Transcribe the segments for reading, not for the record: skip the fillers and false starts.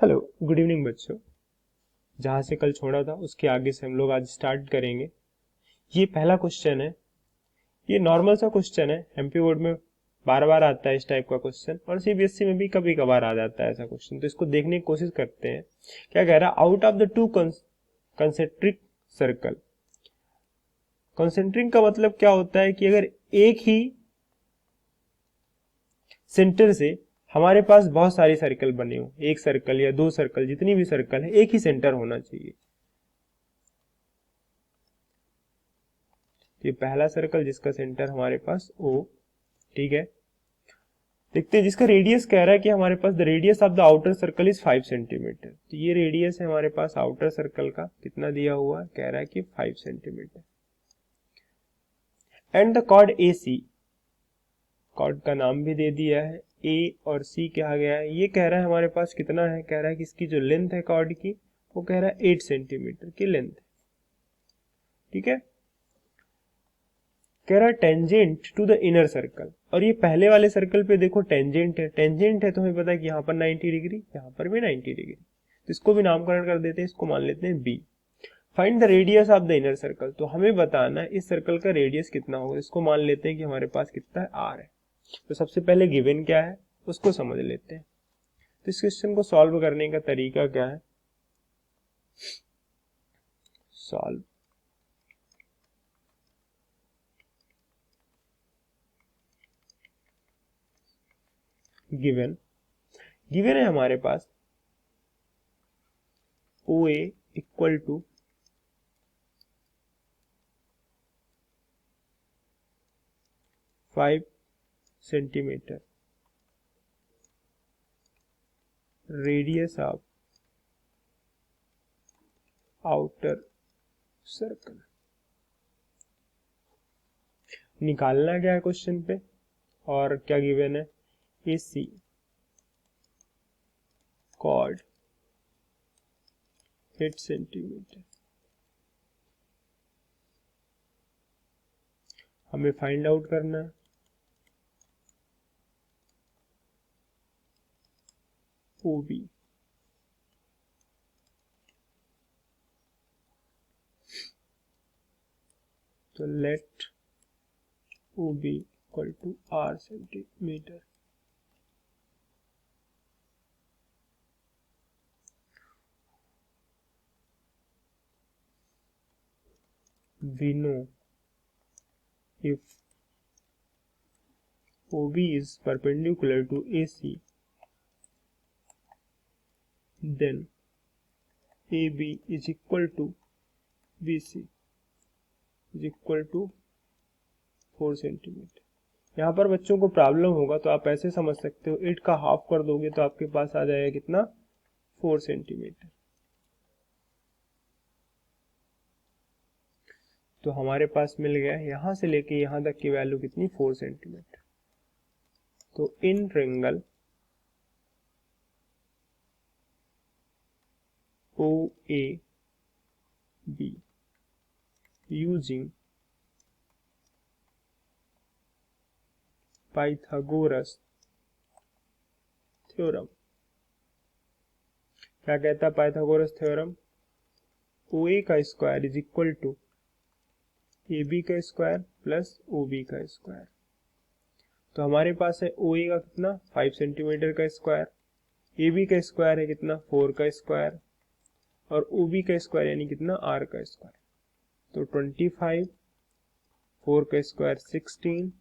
Hello, good evening बच्चों। जहाँ से कल छोड़ा था उसके आगे से हम लोग आज स्टार्ट करेंगे। ये पहला क्वेश्चन है। ये नॉर्मल सा क्वेश्चन है, एमपी बोर्ड में बार बार आता है इस टाइप का क्वेश्चन, और सीबीएसई में भी कभी कभार आ जाता है ऐसा क्वेश्चन। तो इसको देखने की कोशिश करते हैं। क्या कह रहा है? Out of the two concentric circle. Concentric का मतलब क्या होता है कि अगर एक ही सेंटर से हमारे पास बहुत सारी सर्कल बने हो, एक सर्कल या दो सर्कल, जितनी भी सर्कल है एक ही सेंटर होना चाहिए। ये पहला सर्कल जिसका सेंटर हमारे पास ओ, ठीक है। देखते हैं जिसका रेडियस कह रहा है कि हमारे पास the radius of the outer circle is 5 centimetre. तो ये रेडियस है हमारे पास आउटर सर्कल का, कितना दिया हुआ है? कह रहा है कि 5 centimetre. And the chord A C, chord का नाम भी दे दिया है, ए और सी कहा गया है। ये कह रहा है हमारे पास कितना है? कह रहा है कि इसकी जो लेंथ है कॉर्ड की, वो कह रहा है 8 सेंटीमीटर की लेंथ है, ठीक है। कह रहा है tangent to the inner circle, और ये पहले वाले सर्कल पे देखो टेंजेंट है। टेंजेंट है तो हमें पता है कि यहाँ पर 90 डिग्री, यहाँ पर भी 90 डिग्री। तो इसको भी नामकरण कर देते हैं, इसको मान लेते हैं B. Find the radius of the inner circle, तो हमें बताना है इस सर्कल का रेडियस कितना होगा। इसको मान लेते हैं कि हमारे पास कितना है? आर है। तो सबसे पहले गिवन क्या है उसको समझ लेते हैं। तो इस क्वेश्चन को सॉल्व करने का तरीका क्या है? सॉल्व, गिवन गिवन है हमारे पास O A equal to 5 centimetre, radius of outer circle. निकालना क्या है क्वेश्चन पे, और क्या गिवन है? A C chord 8 centimetre. हमें फाइंड आउट करना है ओ बी। तो let O B equal to R centimetre. We know if OB is perpendicular to AC, then AB is equal to BC is equal to 4 centimetre. यहाँ पर बच्चों को problem होगा तो आप ऐसे समझ सकते हो, 8 का हाफ कर दोगे तो आपके पास आ जाएगा कितना? 4 सेंटीमीटर। तो हमारे पास मिल गया यहाँ से लेके यहाँ तक की वैल्यू कितनी? 4 सेंटीमीटर। तो in triangle OAB using Pythagoras theorem. क्या कहता है पाइथागोरस थ्योरम? ओ ए का square is equal to A B का स्क्वायर प्लस ओ बी का स्क्वायर। तो हमारे पास है ओ ए का कितना? 5 सेंटीमीटर का स्क्वायर, ए बी का स्क्वायर है कितना? 4 का स्क्वायर, और ओ बी का स्क्वायर यानी कितना? आर का स्क्वायर। तो 25, 4 का square 16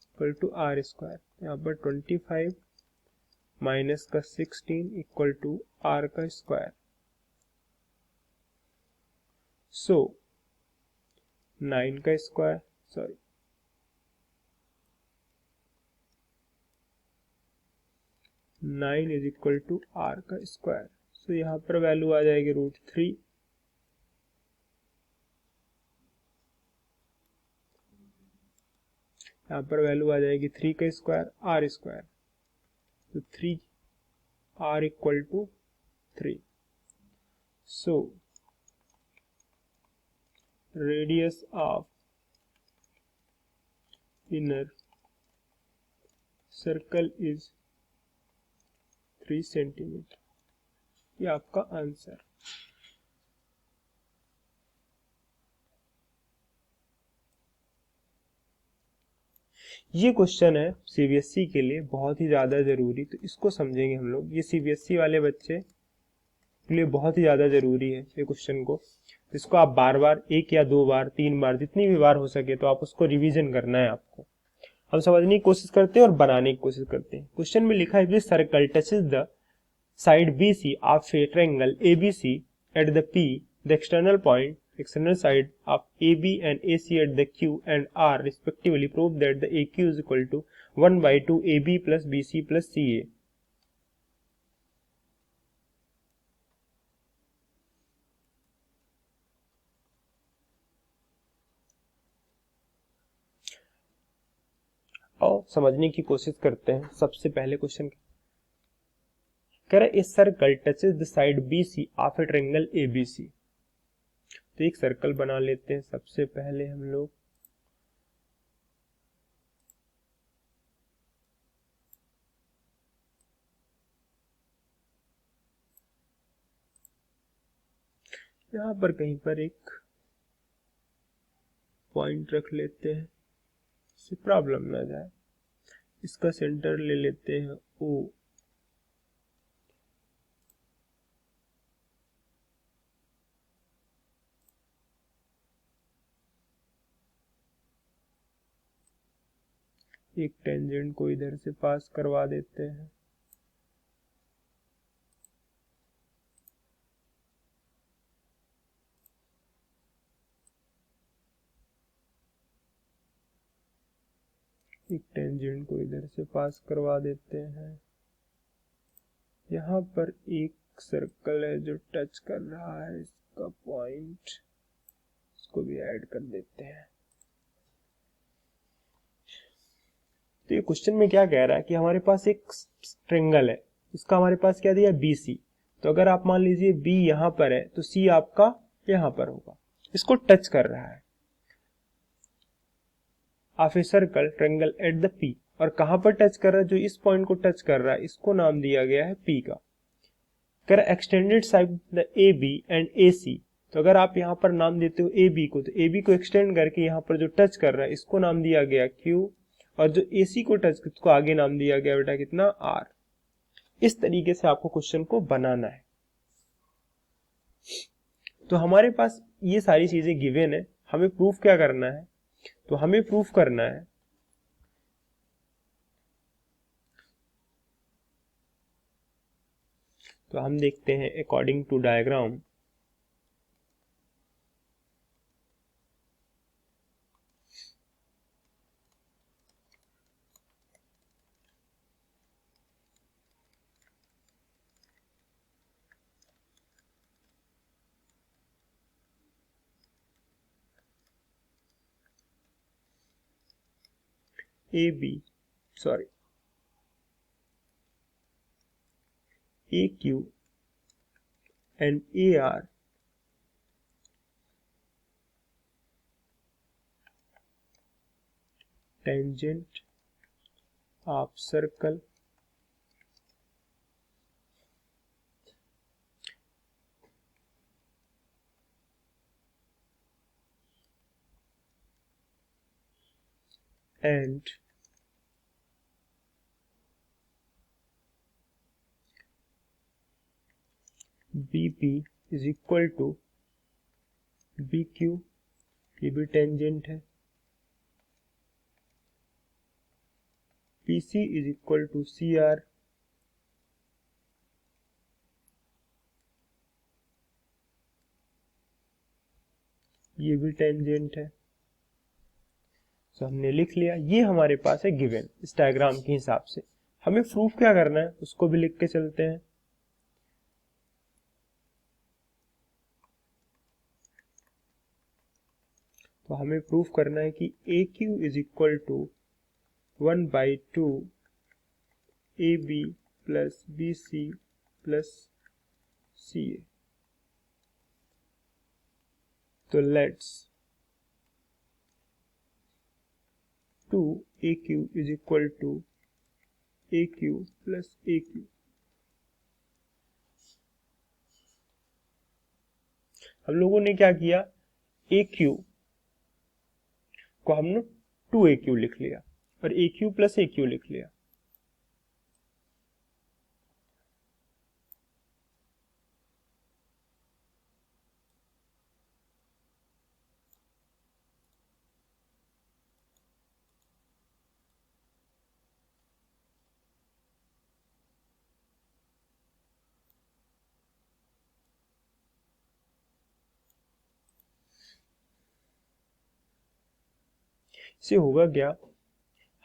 equal to R square. यहाँ पर 25 माइनस का 16 इक्वल टू आर का स्क्वायर। सो 9 का square, sorry 9 is equal to R का स्क्वायर। सो यहाँ पर वैल्यू आ जाएगी √3। यहाँ पर वैल्यू आ जाएगी 3 का स्क्वायर आर स्क्वायर। तो 3 R equal to 3। So radius of inner circle is 3 centimetre. ये आपका आंसर। ये क्वेश्चन है सीबीएसई के लिए बहुत ही ज़्यादा ज़रूरी, तो इसको समझेंगे हम लोग। ये सीबीएसई वाले बच्चे के लिए बहुत ही ज़्यादा ज़रूरी है ये क्वेश्चन को। इसको आप बार बार, एक या दो बार, तीन बार, जितनी भी बार हो सके तो आप उसको रिवीजन करना है आपको। हम समझने की कोशिश करते हैं और बनाने की कोशिश करते हैं। क्वेश्चन में लिखा है this circle touches the side BC of A triangle ABC at the P, the external side of AB and AC at the Q and R respectively. Prove that the AQ is equal to 1 by 2 AB plus BC plus CA. और समझने की कोशिश करते हैं। सबसे पहले question कह रहा है a circle touches the side BC of A triangle ABC। तो एक सर्कल बना लेते हैं सबसे पहले हम लोग। यहां पर कहीं पर एक पॉइंट रख लेते हैं, इससे प्रॉब्लम ना जाए। इसका सेंटर ले लेते हैं O। एक टेंजेंट को इधर से पास करवा देते हैं। एक टेंजेंट को इधर से पास करवा देते हैं। यहाँ पर एक सर्कल है जो टच कर रहा है इसका पॉइंट, इसको भी ऐड कर देते हैं। तो ये क्वेश्चन में क्या कह रहा है कि हमारे पास एक ट्रायंगल है, इसका हमारे पास क्या दिया, BC। तो अगर आप मान लीजिए B यहाँ पर है तो C आपका यहाँ पर होगा, इसको टच कर रहा है। Of a circle triangle at the P, और कहां पर टच कर रहा है, जो इस पॉइंट को टच कर रहा है इसको नाम दिया गया है P का। कर extended side the AB and AC। तो अगर आप यहाँ पर नाम देते हो AB को, तो AB को एक्सटेंड करके यहाँ पर जो टच कर रहा है इसको नाम दिया गया Q, और जो AC को टच इसको आगे नाम दिया गया बेटा कितना, R। इस तरीके से आपको क्वेश्चन को बनाना है। तो हमारे पास ये सारी चीजें गिवन है, हमें प्रूफ क्या करना है, तो हमें प्रूफ करना है तो हम देखते हैं according to diagram. AQ and AR tangent of circle and BP is equal to BQ, ये भी टेंजेंट है। PC is equal to CR, ये भी टेंजेंट है। तो हमने लिख लिया, ये हमारे पास है गिवन इस डायग्राम के हिसाब से। हमें प्रूफ क्या करना है उसको भी लिख के चलते हैं। तो हमें प्रूफ करना है कि AQ is equal to 1 by 2 AB plus BC plus CA। तो let's 2AQ is equal to AQ plus AQ। हम लोगों ने क्या किया, ए क्यू को हमने 2AQ लिख लिया और AQ प्लस AQ लिख लिया। इससे होगा क्या,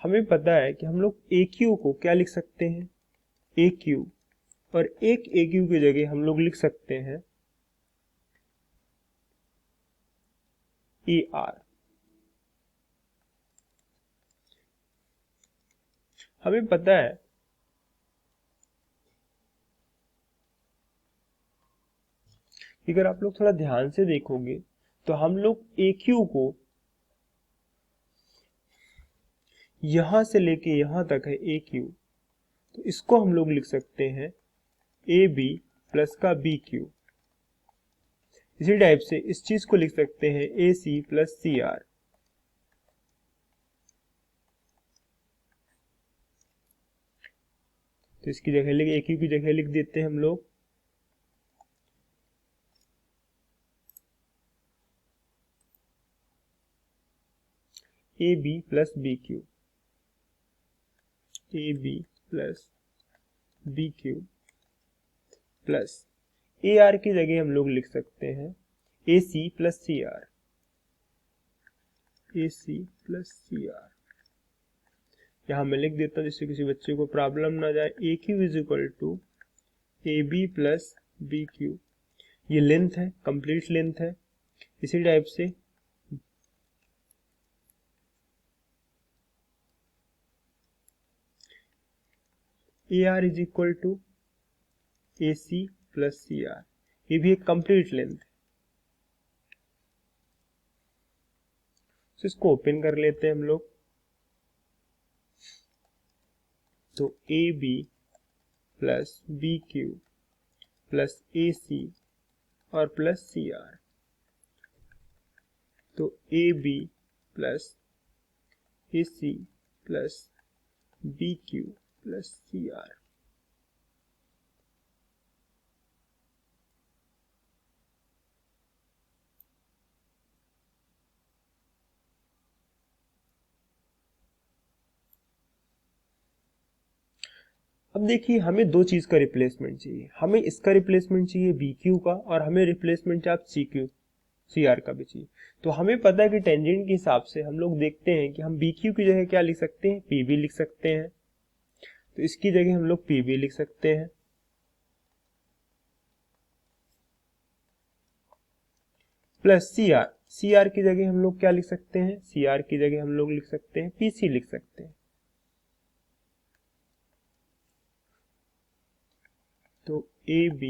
हमें पता है कि हम लोग AQ को क्या लिख सकते हैं, AQ, और एक AQ की जगह हम लोग लिख सकते हैं AR। हमें पता है कि अगर आप लोग थोड़ा ध्यान से देखोगे तो हम लोग AQ को यहां से लेके यहां तक है AQ, तो इसको हम लोग लिख सकते हैं AB प्लस का BQ। इसी टाइप से इस चीज को लिख सकते हैं AC प्लस CR। तो इसकी जगह लिख, AQ की जगह लिख देते हैं हम लोग AB plus BQ, AB plus BQ plus AR की जगह हम लोग लिख सकते हैं AC plus CR, AC plus CR। यहाँ मैं लिख देता हूँ जिससे किसी बच्चे को प्रॉब्लम ना जाए। AQ is equal to AB plus BQ, ये लेंथ है, कंप्लीट लेंथ है। इसी टाइप से AR is equal to AC plus CR, ये भी एक कंप्लीट लेंथ है। तो इसको ओपन कर लेते हैं हम लोग। तो AB plus BQ plus AC और प्लस CR, तो AB plus AC plus BQ plus CR। अब देखिए, हमें दो चीज का रिप्लेसमेंट चाहिए, हमें इसका रिप्लेसमेंट चाहिए BQ का, और हमें रिप्लेसमेंट आप CR का भी चाहिए। तो हमें पता है कि टेंजेंट के हिसाब से हम लोग देखते हैं कि हम BQ की जगह क्या लिख सकते हैं, PB लिख सकते हैं। तो इसकी जगह हम लोग PB लिख सकते हैं प्लस CR की जगह हम लोग क्या लिख सकते हैं, CR की जगह हम लोग लिख सकते हैं PC लिख सकते हैं। तो AB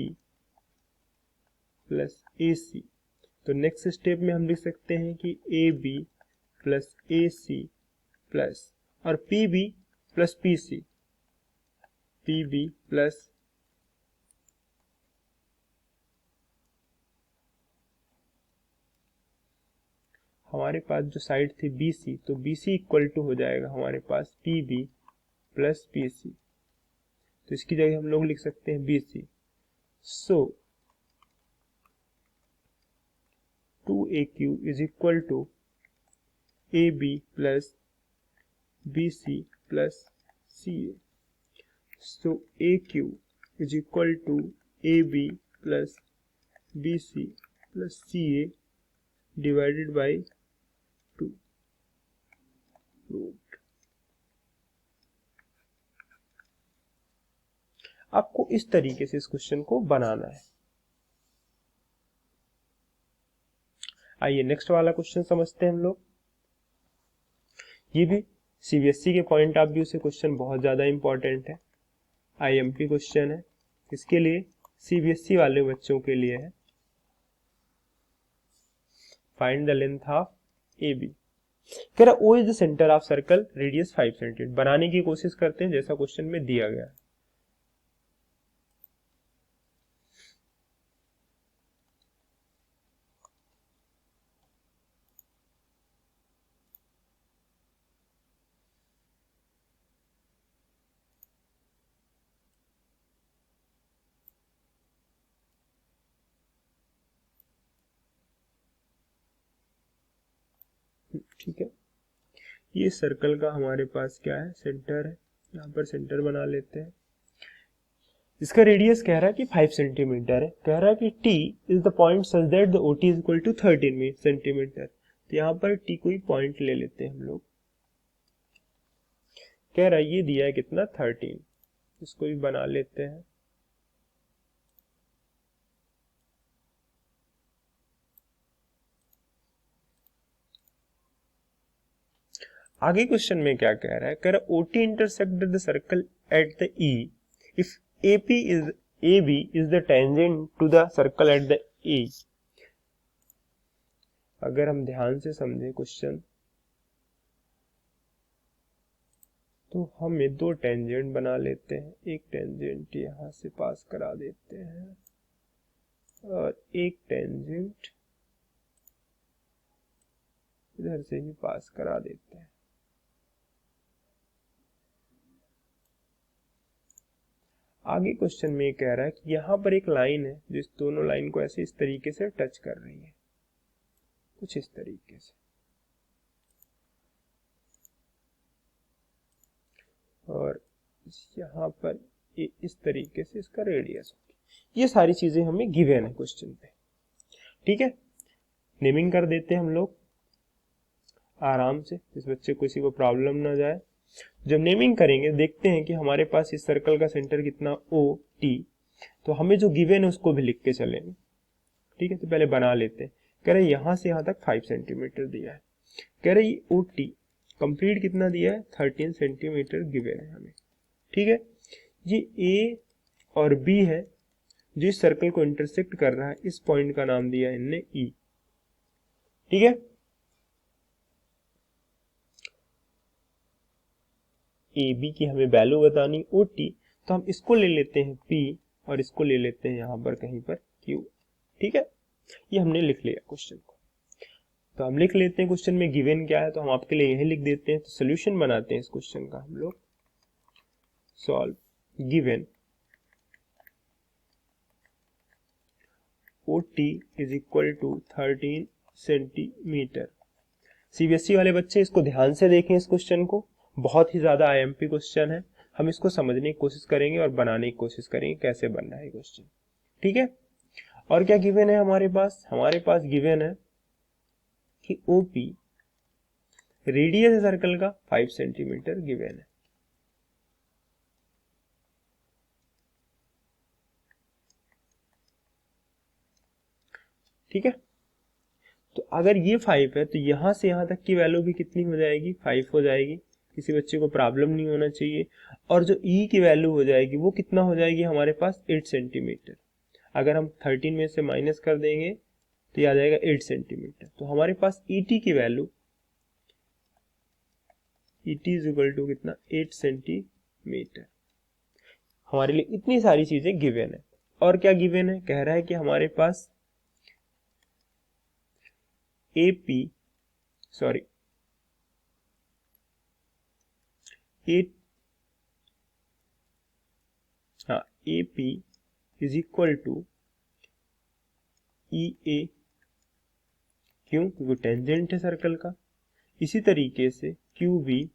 प्लस AC, तो नेक्स्ट स्टेप में हम लिख सकते हैं कि AB प्लस AC प्लस और PB plus PC, PB plus हमारे पास जो साइड थी BC, तो BC इक्वल टू हो जाएगा हमारे पास PB प्लस PC। तो इसकी जगह हम लोग लिख सकते हैं BC। So 2AQ is equal to AB plus BC plus CA। So AQ is equal to AB plus BC plus CA divided by 2। आपको इस तरीके से इस क्वेश्चन को बनाना है। आइए नेक्स्ट वाला क्वेश्चन समझते हैं हम लोग। ये भी CBSE के पॉइंट ऑफ व्यू से क्वेश्चन बहुत ज्यादा इंपॉर्टेंट है, IMP क्वेश्चन है, इसके लिए CBSE वाले बच्चों के लिए है। Find the length of AB। कह रहा O is the centre of circle, radius 5 centimetre. बनाने की कोशिश करते हैं जैसा क्वेश्चन में दिया गया है। ठीक है, ये सर्कल का हमारे पास क्या है, सेंटर है, यहाँ पर सेंटर बना लेते हैं। इसका रेडियस कह रहा है कि 5 सेंटीमीटर है, कह रहा है कि t is the point such that the OT is equal to 13 centimetre. तो यहाँ पर t कोई पॉइंट ले लेते हैं हम लोग, कह रहा है ये दिया है कितना 13, इसको भी बना लेते हैं। आगे क्वेश्चन में क्या कह रहा है, कह रहा है OT intersected the circle at the E if AB is the tangent to the circle at the E। अगर हम ध्यान से समझे क्वेश्चन तो हमें दो टेंजेंट बना लेते हैं, एक टेंजेंट यहां से पास करा देते हैं और एक टेंजेंट इधर से ही पास करा देते हैं। आगे क्वेश्चन में ये कह रहा है कि यहाँ पर एक लाइन है जो इस दोनों लाइन को ऐसे इस तरीके से टच कर रही है, कुछ इस तरीके से, और यहाँ पर इस तरीके से इसका रेडियस होगी। ये सारी चीजें हमें गिवन है क्वेश्चन पे, ठीक है। नेमिंग कर देते हैं हम लोग आराम से, इस बच्चे को किसी को प्रॉब्लम ना जाए। जब नेमिंग करेंगे देखते हैं कि हमारे पास इस सर्कल का सेंटर कितना OT, तो हमें जो गिवन है उसको भी लिख के चलेंगे, ठीक है। तो पहले बना लेते हैं, कह रहे यहां से यहां तक 5 सेंटीमीटर दिया है, कह रहे OT कंप्लीट कितना दिया है 13 सेंटीमीटर गिवन है हमें, ठीक है। ये A और B है जो इस सर्कल को इंटरसेक्ट कर रहा है, इस पॉइंट का नाम दिया है इनने E, ठीक है। AB की हमें वैल्यू बतानी OT, तो हम इसको ले लेते हैं P और इसको ले लेते हैं यहां पर कहीं पर Q, ठीक है। ये हमने लिख लिया क्वेश्चन को। तो हम लिख लेते हैं क्वेश्चन में गिवन क्या है, तो हम आपके लिए यही लिख देते हैं। तो सोल्यूशन बनाते हैं इस क्वेश्चन का हम लोग, solve given OT is equal to 13 centimetre. CBSE वाले बच्चे इसको ध्यान से देखें, इस क्वेश्चन को, बहुत ही ज्यादा IMP क्वेश्चन है। हम इसको समझने की कोशिश करेंगे और बनाने की कोशिश करेंगे कैसे बनना है क्वेश्चन, ठीक है। और क्या गिवन है हमारे पास गिवन है कि OP रेडियस है सर्कल का 5 सेंटीमीटर गिवन है, ठीक है। तो अगर ये 5 है तो यहां से यहां तक की वैल्यू भी कितनी हो जाएगी, 5 हो जाएगी, किसी बच्चे को प्रॉब्लम नहीं होना चाहिए। और जो E की वैल्यू हो जाएगी वो कितना हो जाएगी हमारे पास 8 सेंटीमीटर। अगर हम 13 में से माइनस कर देंगे तो ये आ जाएगा 8 सेंटीमीटर। तो हमारे पास ET की value ET is equal to कितना 8 सेंटीमीटर। हमारे लिए इतनी सारी चीजें गिवन है। और क्या गिवन है, कह रहा है कि हमारे पास AP is equal to EA, क्यों, क्योंकि टेंजेंट है सर्कल का। इसी तरीके से QB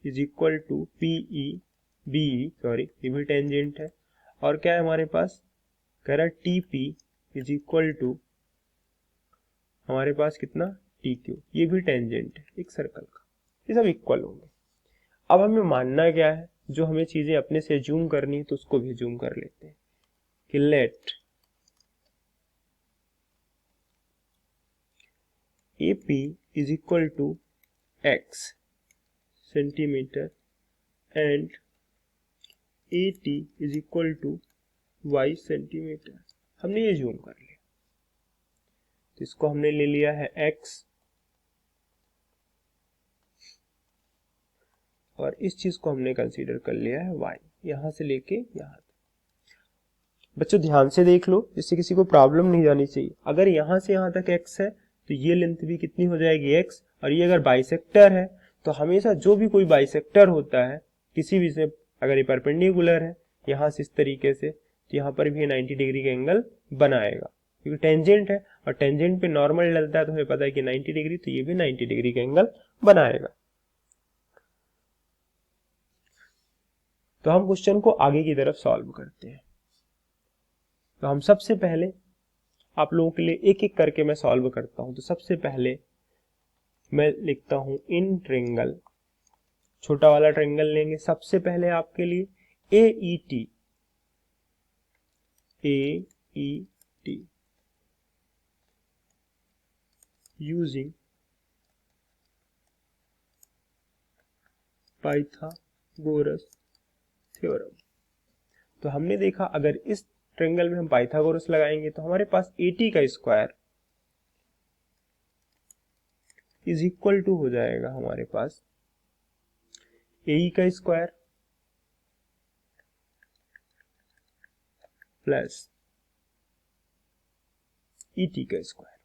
इज इक्वल टू ये भी टेंजेंट है। और क्या है हमारे पास, कह रहा TP इज इक्वल टू हमारे पास कितना TQ, ये भी टेंजेंट है एक सर्कल का। ये सब इक्वल होंगे। अब हमें मानना क्या है, जो हमें चीजें अपने से जूम करनी है तो उसको भी जूम कर लेते हैं कि let AP is equal to X centimetre and AT is equal to Y centimetre. हमने ये जूम कर लिया, तो इसको हमने ले लिया है X और इस चीज को हमने कंसीडर कर लिया है Y, यहां से लेके यहां तक। बच्चों ध्यान से देख लो, इससे किसी को प्रॉब्लम नहीं जानी चाहिए। अगर यहां से यहां तक X है तो ये लेंथ भी कितनी हो जाएगी X, और ये अगर बाइसेक्टर है तो हमेशा जो भी कोई बाइसेक्टर होता है किसी भी से, अगर ये परपेंडिकुलर है यहां से इस तरीके से, तो यहाँ पर भी 90 डिग्री का एंगल बनाएगा, क्योंकि टेंजेंट है और टेंजेंट पे नॉर्मल डलता है, तो हमें पता है कि 90 डिग्री, तो ये भी 90 डिग्री का एंगल बनाएगा। तो हम क्वेश्चन को आगे की तरफ सॉल्व करते हैं। तो हम सबसे पहले आप लोगों के लिए एक एक करके मैं सॉल्व करता हूं। तो सबसे पहले मैं लिखता हूं इन ट्रायंगल, छोटा वाला ट्रायंगल लेंगे। सबसे पहले आपके लिए AET using पाइथागोरस थ्योरम। तो हमने देखा अगर इस ट्रायंगल में हम पाइथागोरस लगाएंगे तो हमारे पास AT का स्क्वायर इज इक्वल टू हो जाएगा हमारे पास AE का स्क्वायर प्लस ET का स्क्वायर।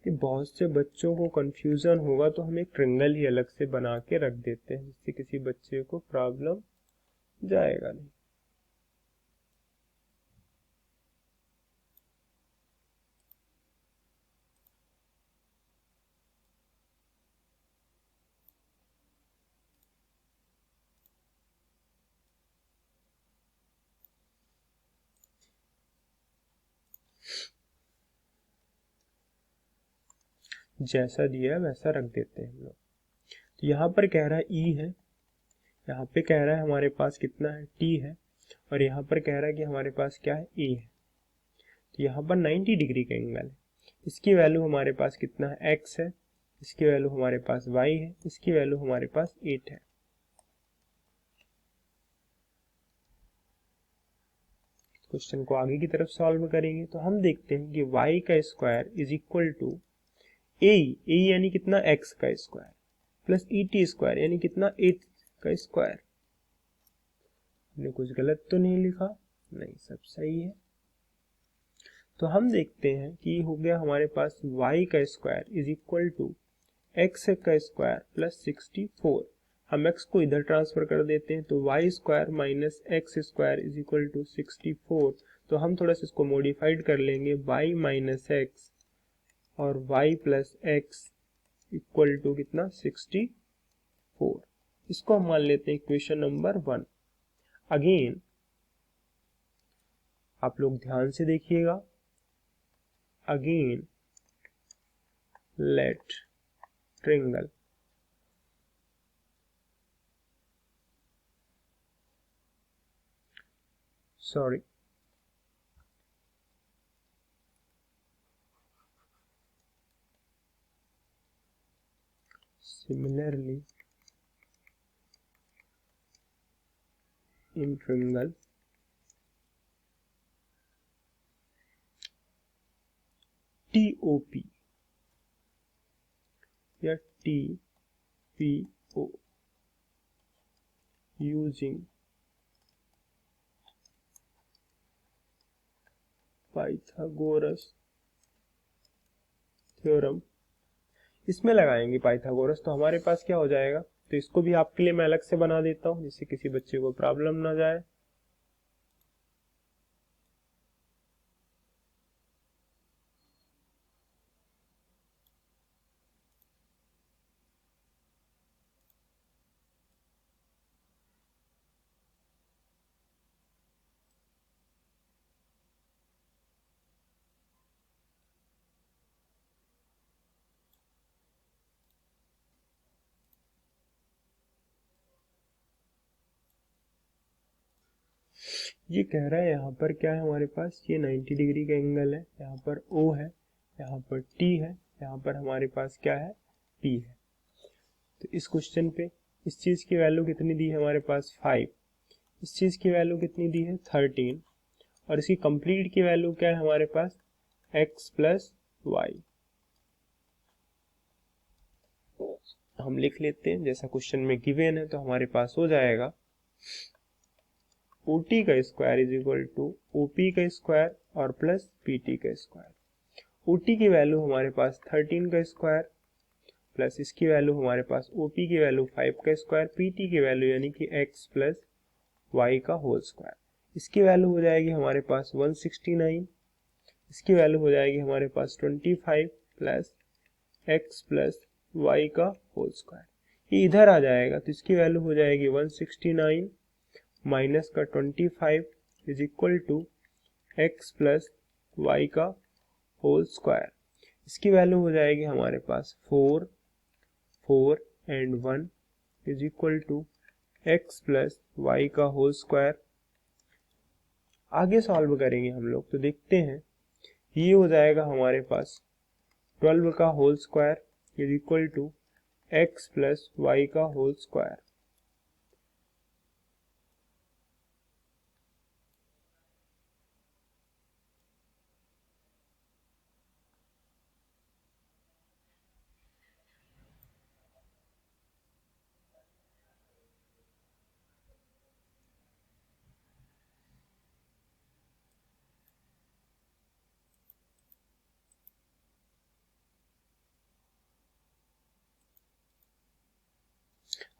कि बहुत से बच्चों को कंफ्यूजन होगा तो हम एक ट्रायंगल ही अलग से बना के रख देते हैं, जिससे किसी बच्चे को प्रॉब्लम जाएगा नहीं। जैसा दिया है वैसा रख देते हैं हम लोग। तो यहाँ पर कह रहा है E है, यहाँ पे कह रहा है हमारे पास कितना है T है, और यहाँ पर कह रहा है कि हमारे पास क्या है A है। तो यहाँ पर 90 डिग्री का एंगल है। इसकी वैल्यू हमारे पास कितना है X है, इसकी वैल्यू हमारे पास Y है, इसकी वैल्यू हमारे पास 8 है। क्वेश्चन को आगे की तरफ सॉल्व करेंगे तो हम देखते हैं कि y का स्क्वायर इज इक्वल टू ए यानी कितना x का स्क्वायर प्लस ET स्क्वायर यानी कितना 8 का स्क्वायर। हमने कुछ गलत तो नहीं लिखा? नहीं, सब सही है। तो हम देखते हैं कि हो गया हमारे पास y का square is equal to x का स्क्वायर प्लस 64। हम x को इधर ट्रांसफर कर देते हैं तो y square minus x square is equal to 64। तो हम थोड़ा सा इसको मॉडिफाइड कर लेंगे, y माइनस एक्स और y plus x equal to कितना 64। इसको हम मान लेते हैं इक्वेशन नंबर 1। अगेन आप लोग ध्यान से देखिएगा, again let triangle similarly in triangle TOP या TPO using पाइथागोरस थ्योरम। इसमें लगाएंगे पाइथागोरस तो हमारे पास क्या हो जाएगा। तो इसको भी आपके लिए मैं अलग से बना देता हूं जिससे किसी बच्चे को प्रॉब्लम ना जाए। ये कह रहा है यहाँ पर क्या है हमारे पास, ये 90 डिग्री का एंगल है, यहाँ पर O है, यहाँ पर T है, यहाँ पर हमारे पास क्या है P है। तो इस क्वेश्चन पे इस चीज की वैल्यू कितनी दी है हमारे पास 5, इस चीज की वैल्यू कितनी दी है 13, और इसकी कंप्लीट की वैल्यू क्या है हमारे पास x प्लस वाई। हम लिख लेते हैं जैसा क्वेश्चन में गिवन है। तो हमारे पास हो जाएगा OT का square is equal to OP का स्क्वायर और प्लस PT का स्क्वायर। OT की वैल्यू हमारे पास 13 का स्क्वायर प्लस इसकी वैल्यू हमारे पास OP की वैल्यू 5 का स्क्वायर, PT की वैल्यू यानी कि x प्लस y का होल स्क्वायर। इसकी वैल्यू हो जाएगी हमारे पास 169, इसकी वैल्यू हो जाएगी हमारे पास 25 प्लस x प्लस y का होल स्क्वायर, ये इधर आ जाएगा तो इसकी वैल्यू हो जाएगी 169 माइनस का 25 is equal to x plus y का होल स्क्वायर। इसकी वैल्यू हो जाएगी हमारे पास 4 4 and 1 is equal to x plus y का होल स्क्वायर। आगे सॉल्व करेंगे हम लोग तो देखते हैं, ये हो जाएगा हमारे पास 12 का whole square is equal to x plus y का होल स्क्वायर।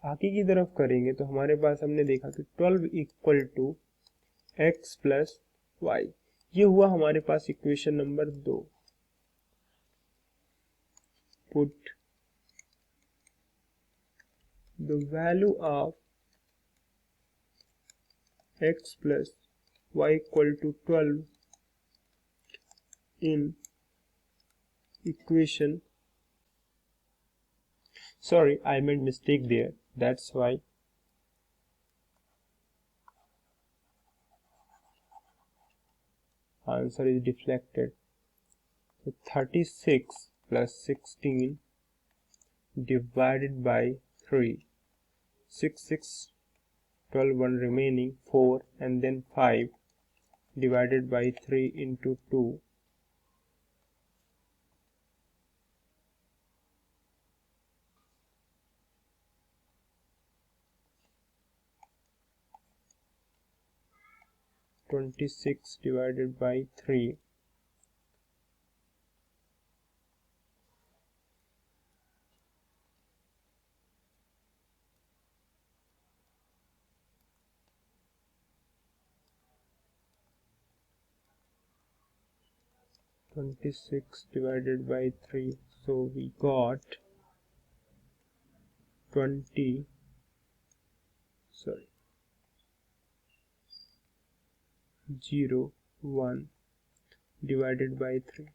आगे की तरफ करेंगे तो हमारे पास हमने देखा कि 12 equal to x plus y, ये हुआ हमारे पास equation number 2। Put the value of x plus y equal to 12 in equation, sorry I made mistake there, that's why answer is deflected. So 36 plus 16 divided by 3, 6 6 12, 1 remaining 4 and then 5 divided by 3 into 2, 26 divided by 3, 26 divided by 3, so we got 20, sorry 0 1 divided by 3,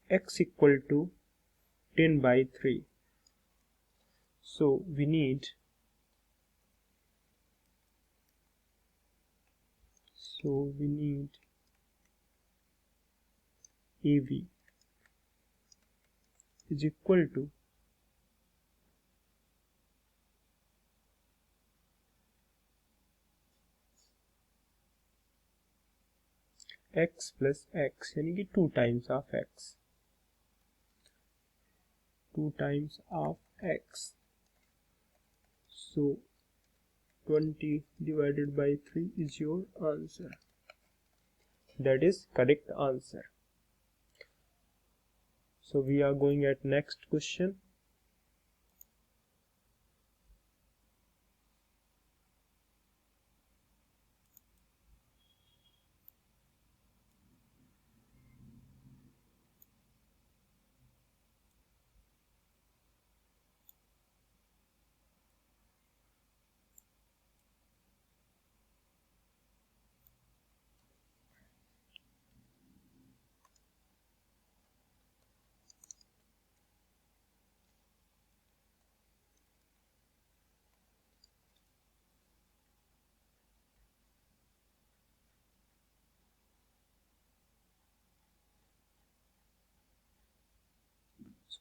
x equal to 10 by 3, so we need AV is equal to x plus x, यानी कि 2 times of x, 2 times of x, so 20 divided by 3 is your answer, that is correct answer. So we are going at next question.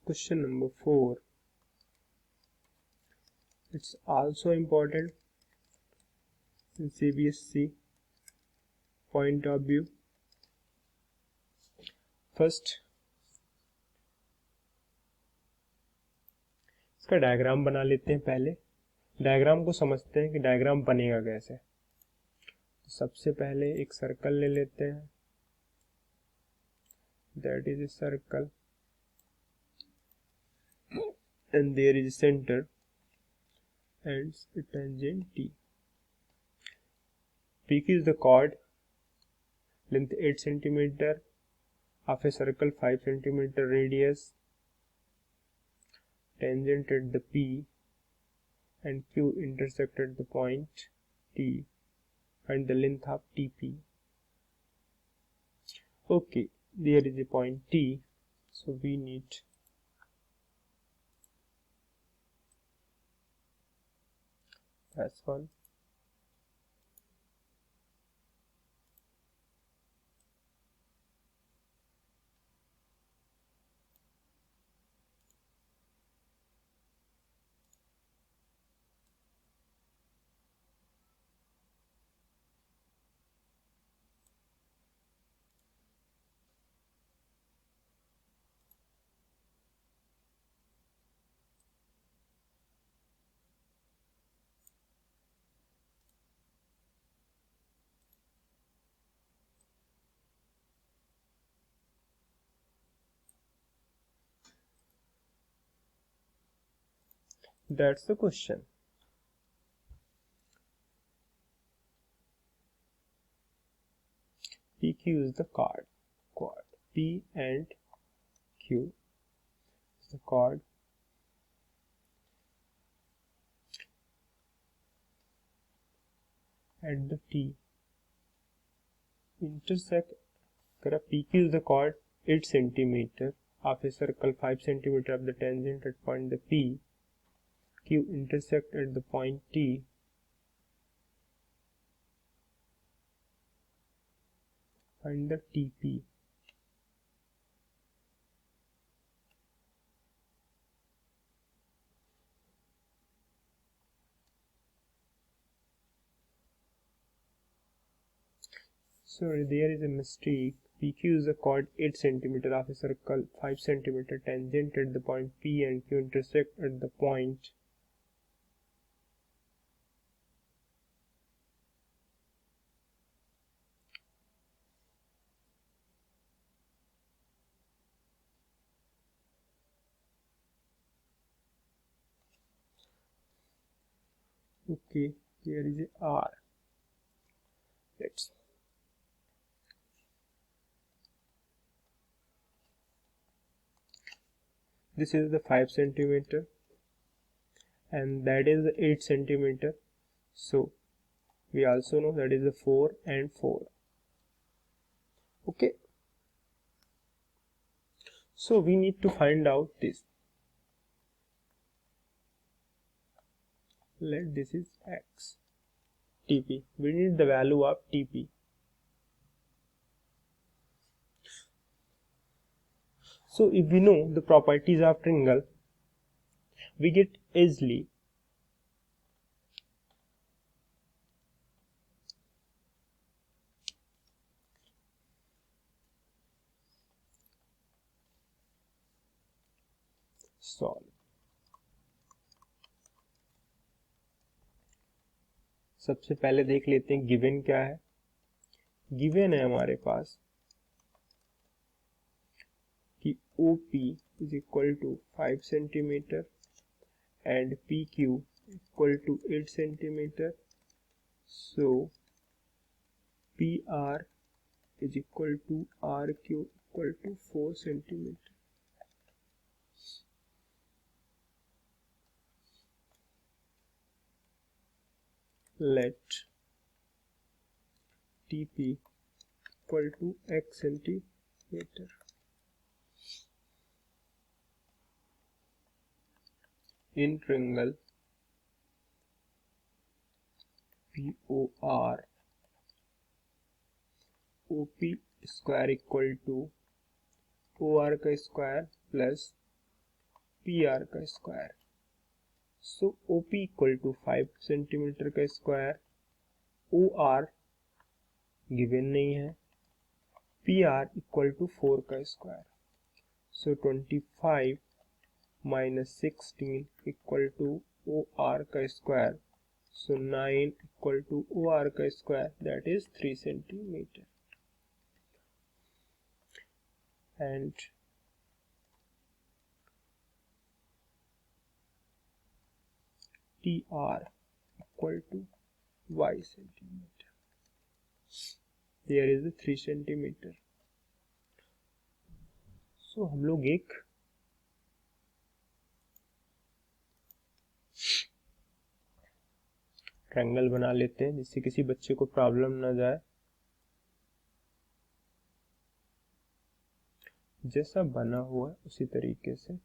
Question number 4, it's also important in CBSE point of view. First इसका diagram बना लेते हैं, पहले diagram को समझते हैं कि diagram बनेगा कैसे। तो सबसे पहले एक सर्कल ले लेते हैं, that is a circle and there is a center and a tangent T. PQ is the chord, length 8 cm of a circle, 5 cm radius, tangent at the P and Q intersect at the point T. Find the length of TP. Okay, there is a point T, so we need S1 That's the question. PQ is the chord. P and Q is the chord. At the T intersect. PQ is the chord 8 cm of a circle, 5 cm of the tangent at point the P. Q intersect at the point T. Find the TP. Sorry, there is a mistake. PQ is a chord 8 cm of a circle, 5 cm tangent at the point P, and Q intersect at the point okay, here is a R. Let's this is the 5 cm and that is 8 cm, so we also know that is the 4 and 4. Okay, so we need to find out this. Let this is X. TP, we need the value of TP. So if we know the properties of triangle, we get easily solve. सबसे पहले देख लेते हैं given क्या है. Given है हमारे पास कि OP is equal to 5 cm and PQ equal to 8 cm. So PR is equal to RQ equal to 4 cm. Let TP equal to X centimeter. In triangle POR, OP square equal to OR का square plus PR का square. So OP equal to 5 cm का square, OR given नहीं है, PR equal to 4 का square. So 25 minus 16 equal to OR का square. So 9 equal to OR का square, that is 3 cm. And TR equal to Y centimeter. There is a 3 centimeter. So हम लोग एक triangle बना लेते हैं जिससे किसी बच्चे को प्रॉब्लम ना जाए। जैसा बना हुआ है उसी तरीके से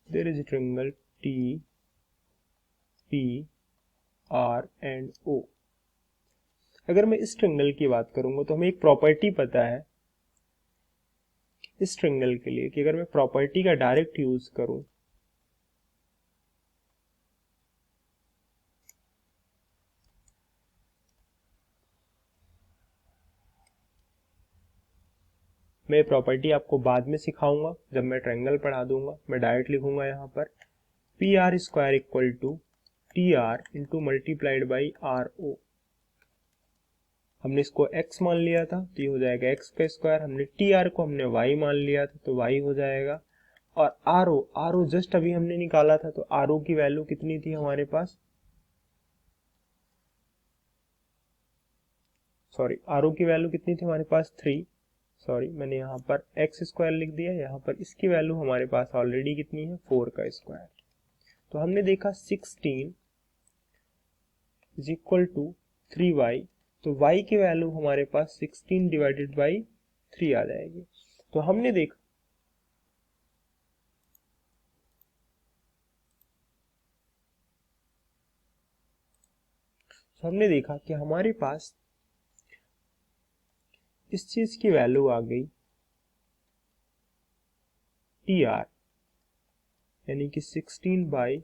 there is a triangle T P R and O। अगर मैं इस ट्रायंगल की बात करूंगा तो हमें एक प्रॉपर्टी पता है इस ट्रायंगल के लिए कि अगर मैं प्रॉपर्टी का डायरेक्ट यूज करूं मैं प्रॉपर्टी आपको बाद में सिखाऊंगा जब मैं ट्रायंगल पढ़ा दूंगा। मैं डायरेक्ट लिखूंगा यहाँ पर P R square equal to T R into multiplied by R O. हमने इसको x मान लिया था तो ये हो जाएगा x का स्क्वायर, हमने टी आर को हमने y मान लिया था तो y हो जाएगा, और आर ओ जस्ट अभी हमने निकाला था तो आर ओ की वैल्यू कितनी थी हमारे पास, सॉरी आर ओ की वैल्यू कितनी थी हमारे पास 3, सॉरी मैंने यहाँ पर एक्स स्क्वायर लिख दिया, यहाँ पर इसकी वैल्यू हमारे पास ऑलरेडी कितनी है 4 का स्क्वायर। तो हमने देखा 16 इज इक्वल टू 3y, तो y की वैल्यू हमारे पास 16 डिवाइडेड बाई 3 आ जाएगी। तो हमने देखा कि हमारे पास इस चीज की वैल्यू आ गई टी आर यानी कि 16 बाई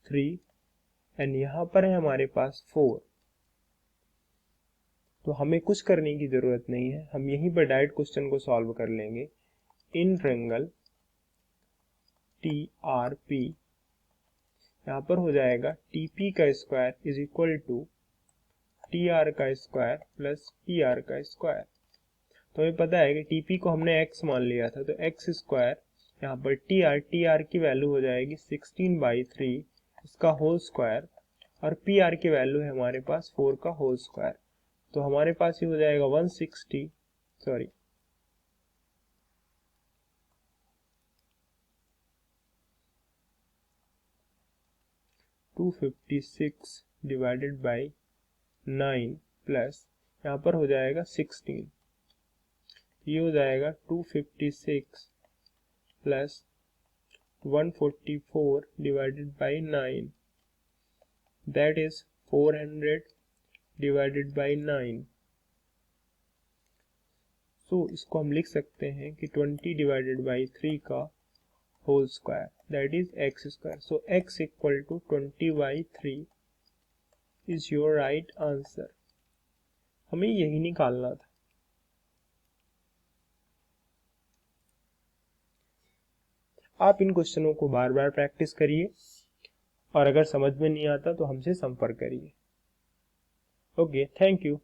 3 एंड यहाँ पर है हमारे पास 4। तो हमें कुछ करने की जरूरत नहीं है, हम यहीं पर डायरेक्ट क्वेश्चन को सॉल्व कर लेंगे। In triangle T R P, यहाँ पर हो जाएगा टी पी का square is equal to T R का स्क्वायर प्लस पी आर का स्क्वायर। तो हमें पता है कि टी पी को हमने x मान लिया था तो x स्क्वायर, यहाँ पर टी आर की वैल्यू हो जाएगी 16 बाई 3 इसका होल स्क्वायर, और पी आर की वैल्यू है हमारे पास 4 का होल स्क्वायर। तो हमारे पास ये हो जाएगा 256 डिवाइडेड बाई 9 प्लस यहाँ पर हो जाएगा 16, ये हो जाएगा 256 plus 144 divided by 9 that is 400 divided by 9। सो इसको हम लिख सकते हैं कि 20 डिवाइडेड बाई 3 का whole square that is x square. So x equal to 20 by 3 is your right answer. हमें यही निकालना था। आप इन क्वेश्चनों को बार बार प्रैक्टिस करिए और अगर समझ में नहीं आता तो हमसे संपर्क करिए। Okay, thank you.